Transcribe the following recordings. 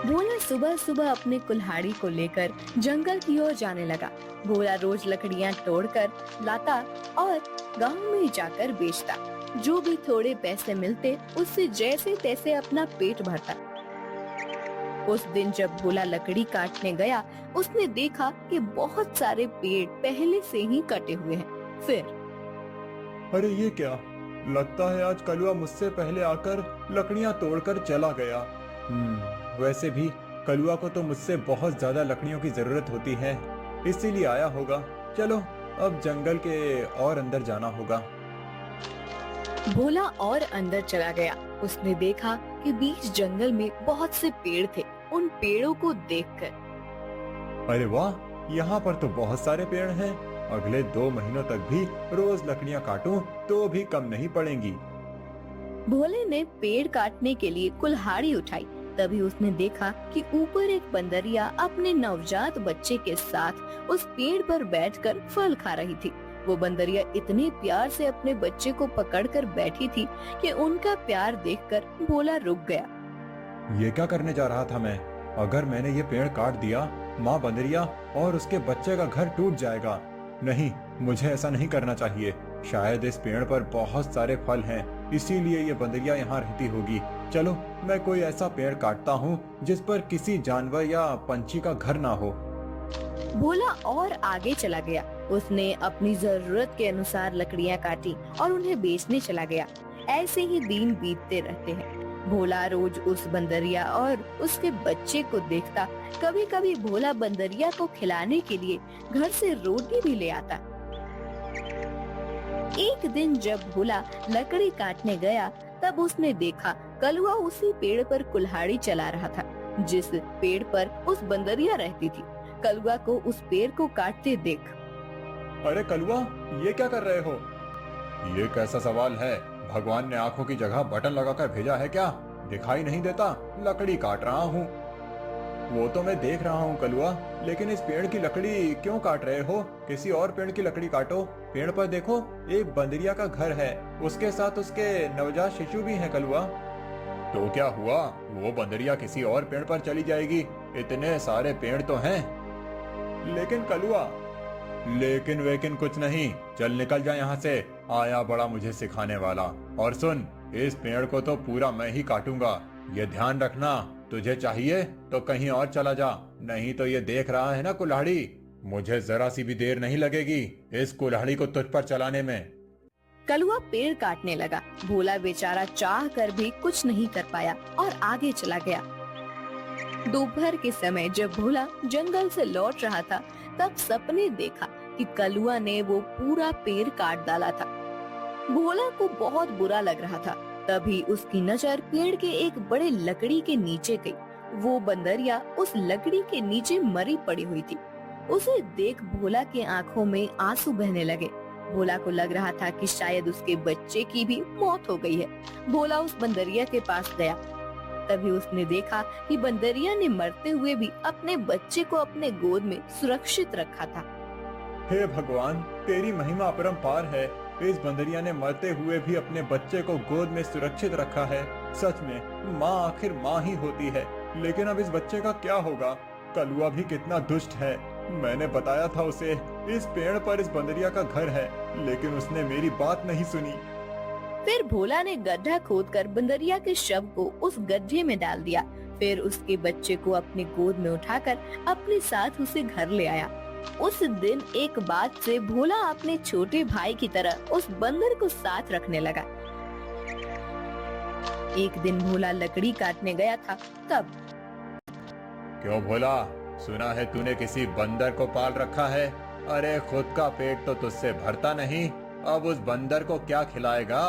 भोला सुबह सुबह अपने कुल्हाड़ी को लेकर जंगल की ओर जाने लगा। भोला रोज लकड़ियां तोड़कर लाता और गांव में जाकर बेचता। जो भी थोड़े पैसे मिलते उससे जैसे तैसे अपना पेट भरता। उस दिन जब भोला लकड़ी काटने गया, उसने देखा कि बहुत सारे पेड़ पहले से ही कटे हुए हैं। फिर अरे ये क्या, लगता है आज कलुआ मुझसे पहले आकर लकड़ियां तोड़कर चला गया। वैसे भी कलुआ को तो मुझसे बहुत ज्यादा लकड़ियों की जरूरत होती है, इसीलिए आया होगा। चलो अब जंगल के और अंदर जाना होगा। भोला और अंदर चला गया। उसने देखा कि बीच जंगल में बहुत से पेड़ थे। उन पेड़ों को देखकर अरे वाह, यहाँ पर तो बहुत सारे पेड़ हैं। अगले 2 महीनों तक भी रोज लकड़ियाँ काटूं तो भी कम नहीं पड़ेंगी। भोले ने पेड़ काटने के लिए कुल्हाड़ी उठाई। तभी उसने देखा कि ऊपर एक बंदरिया अपने नवजात बच्चे के साथ उस पेड़ पर बैठकर फल खा रही थी। वो बंदरिया इतने प्यार से अपने बच्चे को पकड़कर बैठी थी कि उनका प्यार देखकर भोला रुक गया। ये क्या करने जा रहा था मैं? अगर मैंने ये पेड़ काट दिया, माँ बंदरिया और उसके बच्चे का घर टूट जाएगा। नहीं, मुझे ऐसा नहीं करना चाहिए। शायद इस पेड़ पर बहुत सारे फल हैं, इसीलिए ये बंदरिया यहाँ रहती होगी। चलो मैं कोई ऐसा पेड़ काटता हूँ जिस पर किसी जानवर या पंछी का घर ना हो। भोला और आगे चला गया। उसने अपनी जरूरत के अनुसार लकड़ियाँ काटी और उन्हें बेचने चला गया। ऐसे ही दिन बीतते रहते हैं। भोला रोज उस बंदरिया और उसके बच्चे को देखता। कभी कभी भोला बंदरिया को खिलाने के लिए घर से रोटी भी ले आता। एक दिन जब भोला लकड़ी काटने गया, तब उसने देखा कलुआ उसी पेड़ पर कुल्हाड़ी चला रहा था जिस पेड़ पर उस बंदरिया रहती थी। कलुआ को उस पेड़ को काटते देख, अरे कलुआ, ये क्या कर रहे हो? ये कैसा सवाल है? भगवान ने आंखों की जगह बटन लगाकर भेजा है क्या? दिखाई नहीं देता? लकड़ी काट रहा हूँ। वो तो मैं देख रहा हूँ कलुआ, लेकिन इस पेड़ की लकड़ी क्यों काट रहे हो? किसी और पेड़ की लकड़ी काटो। पेड़ पर देखो, एक बंदरिया का घर है, उसके साथ उसके नवजात शिशु भी हैं कलुआ। तो क्या हुआ? वो बंदरिया किसी और पेड़ पर चली जाएगी। इतने सारे पेड़ तो हैं। लेकिन कलुआ, लेकिन वेकिन कुछ नहीं। चल निकल जा यहाँ से। आया बड़ा मुझे सिखाने वाला। और सुन, इस पेड़ को तो पूरा मैं ही काटूंगा। ये ध्यान रखना, तुझे चाहिए तो कहीं और चला जा, नहीं तो ये देख रहा है ना कुल्हाड़ी, मुझे जरा सी भी देर नहीं लगेगी इस कुल्हाड़ी को तुझ पर चलाने में। कलुआ पेड़ काटने लगा। भोला बेचारा चाह कर भी कुछ नहीं कर पाया और आगे चला गया। दोपहर के समय जब भोला जंगल से लौट रहा था, तब सपने देखा कि कलुआ ने वो पूरा पेड़ काट डाला था। भोला को बहुत बुरा लग रहा था। तभी उसकी नजर पेड़ के एक बड़े लकड़ी के नीचे गई। वो बंदरिया उस लकड़ी के नीचे मरी पड़ी हुई थी। उसे देख भोला के आंखों में आंसू बहने लगे। भोला को लग रहा था कि शायद उसके बच्चे की भी मौत हो गई है। भोला उस बंदरिया के पास गया। तभी उसने देखा कि बंदरिया ने मरते हुए भी अपने बच्चे को अपने गोद में सुरक्षित रखा था। हे भगवान, तेरी महिमा अपरंपार है। इस बंदरिया ने मरते हुए भी अपने बच्चे को गोद में सुरक्षित रखा है। सच में माँ आखिर माँ ही होती है। लेकिन अब इस बच्चे का क्या होगा? कलुआ भी कितना दुष्ट है। मैंने बताया था उसे इस पेड़ पर इस बंदरिया का घर है, लेकिन उसने मेरी बात नहीं सुनी। फिर भोला ने गड्ढा खोदकर बंदरिया के शव को उस गड्ढे में डाल दिया। फिर उसके बच्चे को अपने गोद में उठाकर अपने साथ उसे घर ले आया। उस दिन एक बाद से भोला अपने छोटे भाई की तरह उस बंदर को साथ रखने लगा। एक दिन भोला लकड़ी काटने गया था, तब क्यों भोला, सुना है तूने किसी बंदर को पाल रखा है? अरे खुद का पेट तो तुझसे भरता नहीं, अब उस बंदर को क्या खिलाएगा?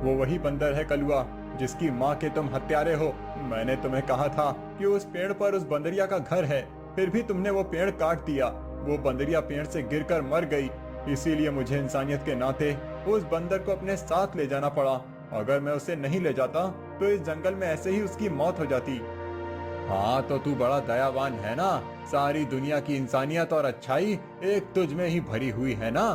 वो वही बंदर है कलुआ, जिसकी माँ के तुम हत्यारे हो। मैंने तुम्हें कहा था कि उस पेड़ पर उस बंदरिया का घर है, फिर भी तुमने वो पेड़ काट दिया। वो बंदरिया पेड़ से गिरकर मर गई, इसीलिए मुझे इंसानियत के नाते उस बंदर को अपने साथ ले जाना पड़ा। अगर मैं उसे नहीं ले जाता तो इस जंगल में ऐसे ही उसकी मौत हो जाती। हाँ तो तू बड़ा दयावान है ना, सारी दुनिया की इंसानियत और अच्छाई एक तुझ में ही भरी हुई है ना।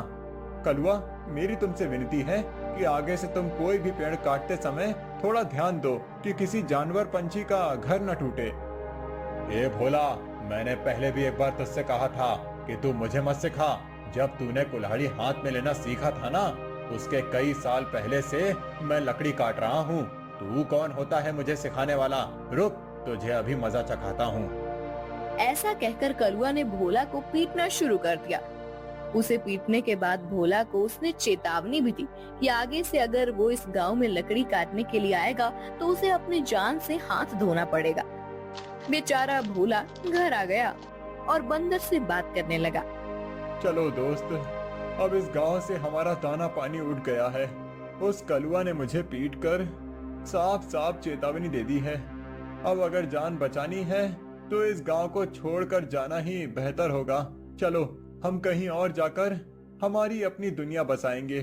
कलुआ, मेरी तुमसे विनती है कि आगे से तुम कोई भी पेड़ काटते समय थोड़ा ध्यान दो कि किसी जानवर पंछी का घर न टूटे। ए भोला, मैंने पहले भी एक बार तुझसे कहा था कि तू मुझे मत सिखा। जब तूने कुल्हाड़ी हाथ में लेना सीखा था ना, उसके कई साल पहले से मैं लकड़ी काट रहा हूँ। तू कौन होता है मुझे सिखाने वाला? रुक, तुझे अभी मजा चखाता हूँ। ऐसा कहकर कलुआ ने भोला को पीटना शुरू कर दिया। उसे पीटने के बाद भोला को उसने चेतावनी भी दी कि आगे से अगर वो इस गांव में लकड़ी काटने के लिए आएगा तो उसे अपनी जान से हाथ धोना पड़ेगा। बेचारा भोला घर आ गया और बंदर से बात करने लगा। चलो दोस्त, अब इस गांव से हमारा दाना पानी उठ गया है। उस कलुआ ने मुझे पीटकर साफ साफ चेतावनी दे दी है। अब अगर जान बचानी है तो इस गांव को छोड़कर जाना ही बेहतर होगा। चलो, हम कहीं और जाकर हमारी अपनी दुनिया बसाएंगे।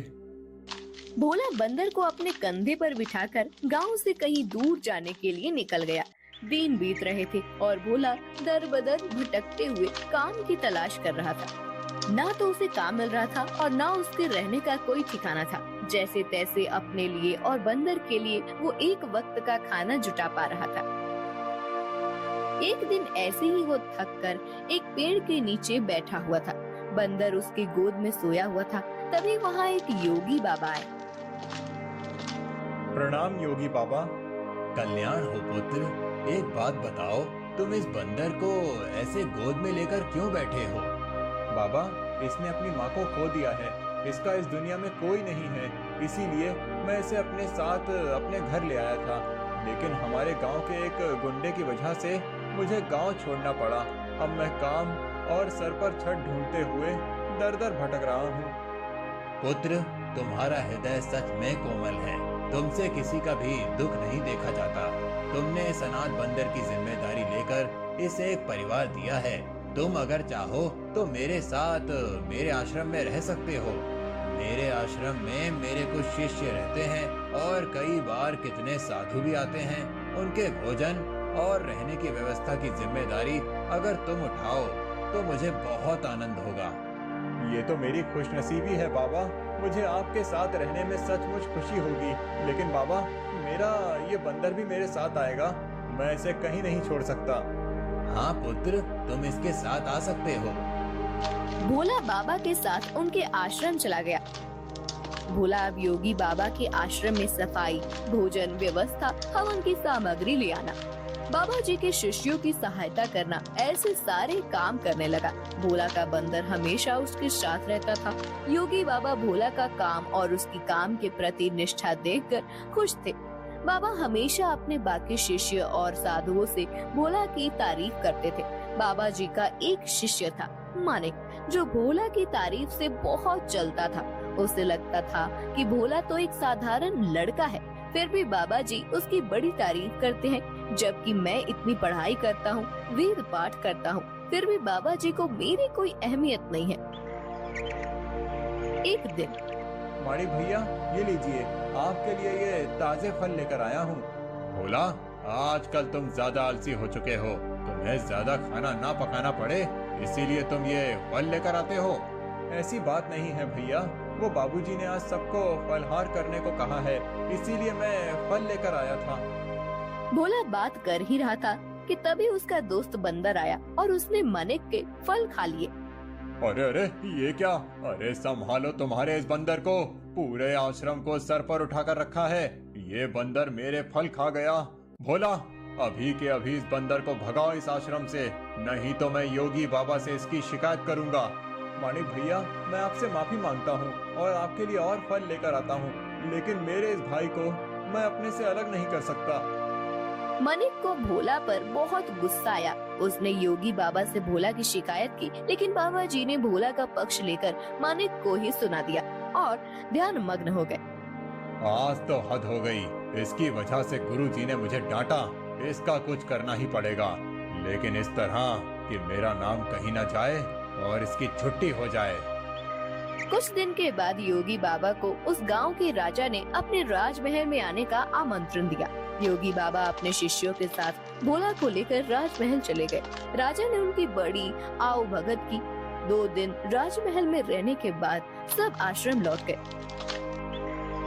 भोला बंदर को अपने कंधे पर बिठाकर गांव से कहीं दूर जाने के लिए निकल गया। दिन बीत रहे थे और भोला दर बदर भटकते हुए काम की तलाश कर रहा था। ना तो उसे काम मिल रहा था और ना उसके रहने का कोई ठिकाना था। जैसे तैसे अपने लिए और बंदर के लिए वो एक वक्त का खाना जुटा पा रहा था। एक दिन ऐसे ही वो थक कर एक पेड़ के नीचे बैठा हुआ था। बंदर उसकी गोद में सोया हुआ था। तभी वहाँ एक योगी बाबा आए। प्रणाम योगी बाबा। कल्याण हो पुत्र। एक बात बताओ, तुम इस बंदर को ऐसे गोद में लेकर क्यों बैठे हो? बाबा, इसने अपनी माँ को खो दिया है। इसका इस दुनिया में कोई नहीं है, इसीलिए मैं इसे अपने साथ अपने घर ले आया था। लेकिन हमारे गांव के एक गुंडे की वजह से मुझे गांव छोड़ना पड़ा। अब मैं काम और सर पर छत ढूंढते हुए दर दर भटक रहा हूँ। पुत्र, तुम्हारा हृदय सच में कोमल है। तुमसे किसी का भी दुख नहीं देखा जाता। तुमने इस अनाथ बंदर की जिम्मेदारी लेकर इसे एक परिवार दिया है। तुम अगर चाहो तो मेरे साथ मेरे आश्रम में रह सकते हो। मेरे आश्रम में मेरे कुछ शिष्य रहते हैं और कई बार कितने साधु भी आते हैं। उनके भोजन और रहने की व्यवस्था की जिम्मेदारी अगर तुम उठाओ तो मुझे बहुत आनंद होगा। ये तो मेरी खुशनसीबी है बाबा। मुझे आपके साथ रहने में सचमुच खुशी होगी। लेकिन बाबा, मेरा ये बंदर भी मेरे साथ आएगा। मैं इसे कहीं नहीं छोड़ सकता। हाँ पुत्र, तुम इसके साथ आ सकते हो। भोला बाबा के साथ उनके आश्रम चला गया। भोला अब योगी बाबा के आश्रम में सफाई, भोजन व्यवस्था, हवन की सामग्री ले आना, बाबा जी के शिष्यों की सहायता करना, ऐसे सारे काम करने लगा। भोला का बंदर हमेशा उसके साथ रहता था। योगी बाबा भोला का काम और उसकी काम के प्रति निष्ठा देखकर खुश थे। बाबा हमेशा अपने बाकी शिष्य और साधुओं से भोला की तारीफ करते थे। बाबा जी का एक शिष्य था मानिक, जो भोला की तारीफ से बहुत चलता था। उसे लगता था कि भोला तो एक साधारण लड़का है, फिर भी बाबा जी उसकी बड़ी तारीफ करते हैं। जबकि मैं इतनी पढ़ाई करता हूँ, वेद पाठ करता हूँ, फिर भी बाबा जी को मेरी कोई अहमियत नहीं है। एक दिन माणिक भैया, ये लीजिए, आपके लिए ये ताजे फल लेकर आया हूँ। भोला, आजकल तुम ज्यादा आलसी हो चुके हो। तुम्हें ज्यादा खाना ना पकाना पड़े, इसीलिए तुम ये फल लेकर आते हो। ऐसी बात नहीं है भैया, वो बाबूजी ने आज सबको फलहार करने को कहा है, इसीलिए मैं फल लेकर आया था। भोला बात कर ही रहा था कि तभी उसका दोस्त बंदर आया और उसने मानिक के फल खा लिए। अरे अरे, ये क्या? अरे संभालो तुम्हारे इस बंदर को। पूरे आश्रम को सर पर उठाकर रखा है। ये बंदर मेरे फल खा गया। भोला, अभी के अभी इस बंदर को भगाओ इस आश्रम से, नहीं तो मैं योगी बाबा से इसकी शिकायत करूंगा। मानिक भैया, मैं आपसे माफी मांगता हूँ और आपके लिए और फल लेकर आता हूँ, लेकिन मेरे इस भाई को मैं अपने से अलग नहीं कर सकता। मानिक को भोला पर बहुत गुस्सा आया। उसने योगी बाबा से भोला की शिकायत की, लेकिन बाबा जी ने भोला का पक्ष लेकर मानिक को ही सुना दिया और ध्यान मग्न हो गए। आज तो हद हो गई। इसकी वजह से गुरुजी ने मुझे डांटा। इसका कुछ करना ही पड़ेगा, लेकिन इस तरह कि मेरा नाम कहीं न जाए और इसकी छुट्टी हो जाए। कुछ दिन के बाद योगी बाबा को उस गांव के राजा ने अपने राजमहल में आने का आमंत्रण दिया। योगी बाबा अपने शिष्यों के साथ भोला को लेकर राजमहल चले गए। राजा ने उनकी बड़ी आओ भगत की। 2 दिन राजमहल में रहने के बाद सब आश्रम लौट गए।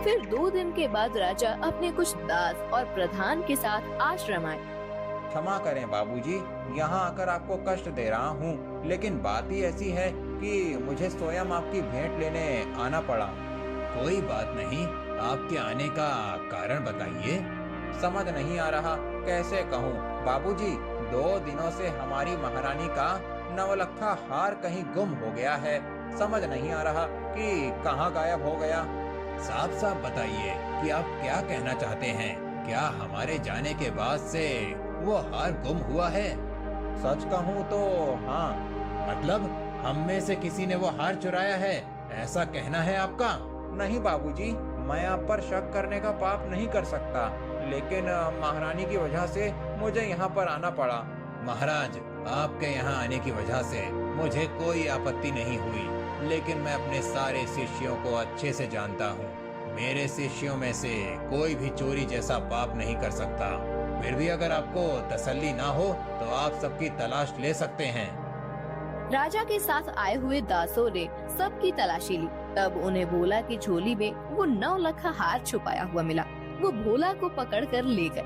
फिर 2 दिन के बाद राजा अपने कुछ दास और प्रधान के साथ आश्रम आए। क्षमा करें बाबूजी, यहाँ आकर आपको कष्ट दे रहा हूँ, लेकिन बात ही ऐसी है कि मुझे स्वयं आपकी भेंट लेने आना पड़ा। कोई बात नहीं, आपके आने का कारण बताइए। समझ नहीं आ रहा कैसे कहूँ बाबूजी, 2 दिनों से हमारी महारानी का नवलखा हार कहीं गुम हो गया है। समझ नहीं आ रहा कि कहाँ गायब हो गया। साफ साफ बताइए कि आप क्या कहना चाहते हैं। क्या हमारे जाने के बाद से वो हार गुम हुआ है? सच कहूँ तो हाँ। मतलब हम में से किसी ने वो हार चुराया है, ऐसा कहना है आपका? नहीं बाबूजी, मैं आप पर शक करने का पाप नहीं कर सकता, लेकिन महारानी की वजह से मुझे यहाँ पर आना पड़ा। महाराज, आपके यहाँ आने की वजह से मुझे कोई आपत्ति नहीं हुई, लेकिन मैं अपने सारे शिष्यों को अच्छे से जानता हूँ। मेरे शिष्यों में से कोई भी चोरी जैसा पाप नहीं कर सकता। फिर भी अगर आपको तसल्ली ना हो तो आप सबकी तलाश ले सकते हैं। राजा के साथ आए हुए दासों ने सबकी तलाशी ली। तब उन्हें भोला की झोली में वो 9 लखा हार छुपाया हुआ मिला। वो भोला को पकड़कर ले गए।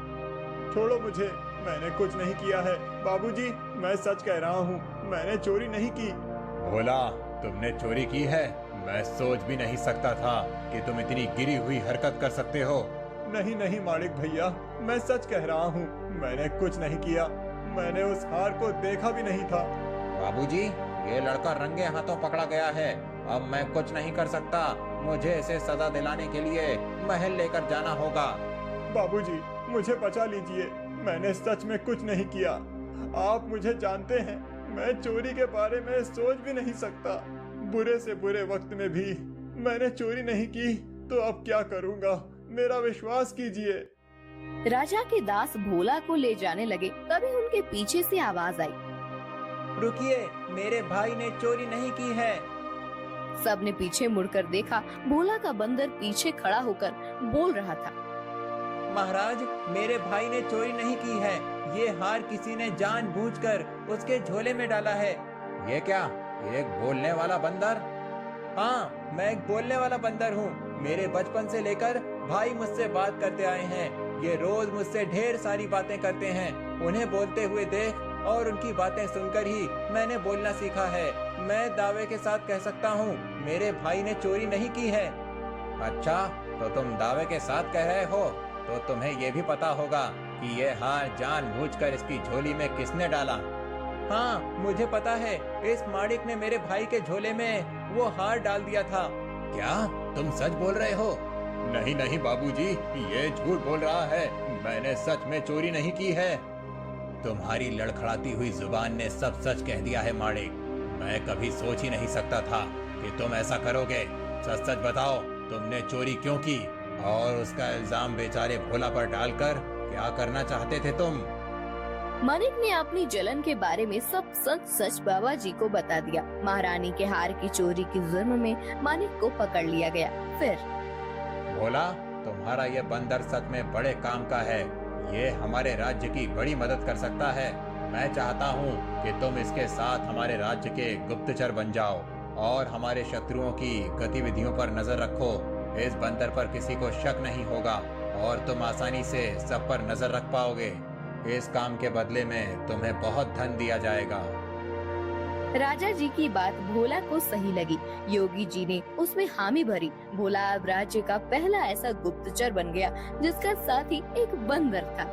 छोड़ो मुझे, मैंने कुछ नहीं किया है। बाबूजी, मैं सच कह रहा हूँ, मैंने चोरी नहीं की। भोला, तुमने चोरी की है? मैं सोच भी नहीं सकता था कि तुम इतनी गिरी हुई हरकत कर सकते हो। नहीं नहीं मालिक भैया, मैं सच कह रहा हूँ, मैंने कुछ नहीं किया। मैंने उस हार को देखा भी नहीं था। बाबूजी, ये लड़का रंगे हाथों पकड़ा गया है। अब मैं कुछ नहीं कर सकता। मुझे इसे सजा दिलाने के लिए महल लेकर जाना होगा। बाबूजी, मुझे बचा लीजिए, मैंने सच में कुछ नहीं किया। आप मुझे जानते हैं, मैं चोरी के बारे में सोच भी नहीं सकता। बुरे से बुरे वक्त में भी मैंने चोरी नहीं की, तो अब क्या करूँगा, मेरा विश्वास कीजिए। राजा के दास भोला को ले जाने लगे। तभी उनके पीछे से आवाज आई, रुकिए, मेरे भाई ने चोरी नहीं की है। सबने पीछे मुड़कर देखा। भोला का बंदर पीछे खड़ा होकर बोल रहा था, महाराज, मेरे भाई ने चोरी नहीं की है। ये हार किसी ने जानबूझकर उसके झोले में डाला है। ये क्या, एक बोलने वाला बंदर? हाँ, मैं एक बोलने वाला बंदर हूँ। मेरे बचपन से लेकर भाई मुझसे बात करते आए हैं। ये रोज मुझसे ढेर सारी बातें करते हैं। उन्हें बोलते हुए देख और उनकी बातें सुनकर ही मैंने बोलना सीखा है। मैं दावे के साथ कह सकता हूँ, मेरे भाई ने चोरी नहीं की है। अच्छा, तो तुम दावे के साथ कह रहे हो, तो तुम्हें ये भी पता होगा कि ये हार जानबूझकर इसकी झोली में किसने डाला? हाँ, मुझे पता है। इस माड़िक ने मेरे भाई के झोले में वो हार डाल दिया था। क्या तुम सच बोल रहे हो? नहीं नहीं बाबूजी, ये झूठ बोल रहा है। मैंने सच में चोरी नहीं की है। तुम्हारी लड़खड़ाती हुई जुबान ने सब सच कह दिया है माड़िक। मैं कभी सोच ही नहीं सकता था कि तुम ऐसा करोगे। सच सच बताओ, तुमने चोरी क्यों की? और उसका इल्जाम बेचारे भोला पर डालकर क्या करना चाहते थे तुम? मानिक ने अपनी जलन के बारे में सब सच सच बाबा जी को बता दिया। महारानी के हार की चोरी के जुर्म में मानिक को पकड़ लिया गया। फिर भोला, तुम्हारा ये बंदर सच में बड़े काम का है। ये हमारे राज्य की बड़ी मदद कर सकता है। मैं चाहता हूँ कि तुम इसके साथ हमारे राज्य के गुप्तचर बन जाओ और हमारे शत्रुओं की गतिविधियों पर नजर रखो। इस बंदर पर किसी को शक नहीं होगा और तुम आसानी से सब पर नजर रख पाओगे। इस काम के बदले में तुम्हें बहुत धन दिया जाएगा। राजा जी की बात भोला को सही लगी। योगी जी ने उसमें हामी भरी। भोला अब राज्य का पहला ऐसा गुप्तचर बन गया जिसका साथी एक बंदर था।